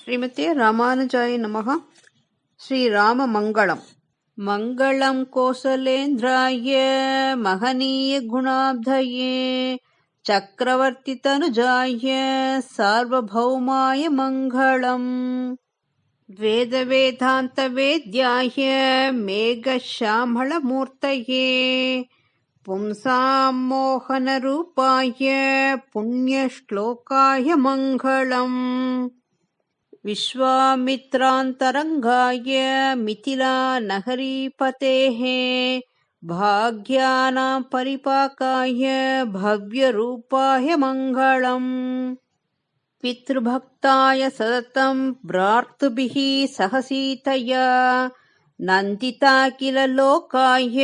श्रीमते रामानुजाय नमः। श्रीराममङ्गलम्। मङ्गलं कौसलेन्द्राय महनीय गुणाब्धये चक्रवर्तितनुजाय सार्वभौमाय मङ्गलम्। वेदवेदान्तवेद्याय मेघश्यामलमूर्तये पुंसां मोहनरूपाय पुण्यश्लोकाय मङ्गलम्। विश्वामित्रान्तरङ्गाय मिथिलानगरीपतेः भाग्यानां परिपाकाय भव्यरूपाय मङ्गलम्। पितृभक्ताय सततं भ्रातृभिः सह सीतया नन्दिताखिललोकाय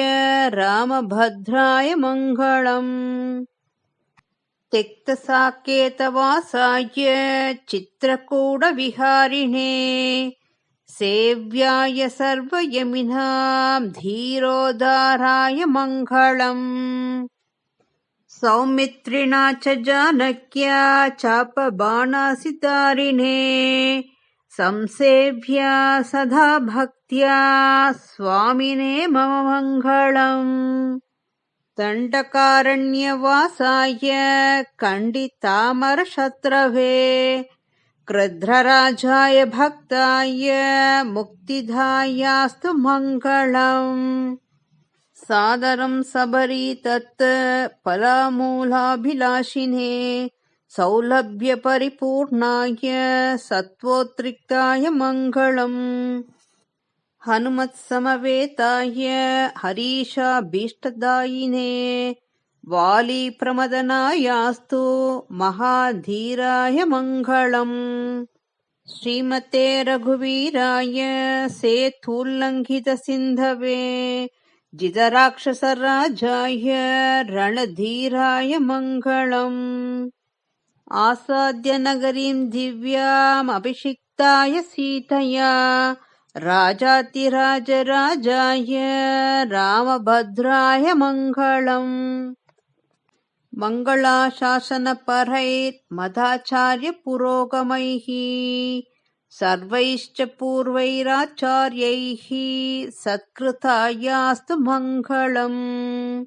रामभद्राय मङ्गलम्। त्यक्तसाकेतवासाय चित्रकूटविहारिणे सेव्याय सर्वयमिनां धीरोदाराय मङ्गलम्। सौमित्रिणा च जानक्या चापबाणासितारिणे संसेव्या सदा भक्त्या स्वामिने मम मङ्गलम्। दण्डकारण्यवासाय कण्डितामरशत्रवे कृध्रराजाय भक्ताय मुक्तिदायास्तु मङ्गलम्। सादरं सबरीतत् फलमूलाभिलाषिने सौलभ्यपरिपूर्णाय सत्त्वोत्रिक्ताय मङ्गलम्। हनुमत्समवेताय हरीशाभीष्टदायिने वालीप्रमदनायास्तु महाधीराय मङ्गलम्। श्रीमते रघुवीराय सेतुल्लङ्घितसिन्धवे जितराक्षसराजाय रणधीराय मङ्गलम्। आसाद्य नगरीं दिव्यामभिषिक्ताय सीतया राजातिराजराजाय रामभद्राय मङ्गलम्। मङ्गलाशासनपरैर्मदाचार्यपुरोगमैः सर्वैश्च पूर्वैराचार्यैः सत्कृतायास्तु मङ्गलम्।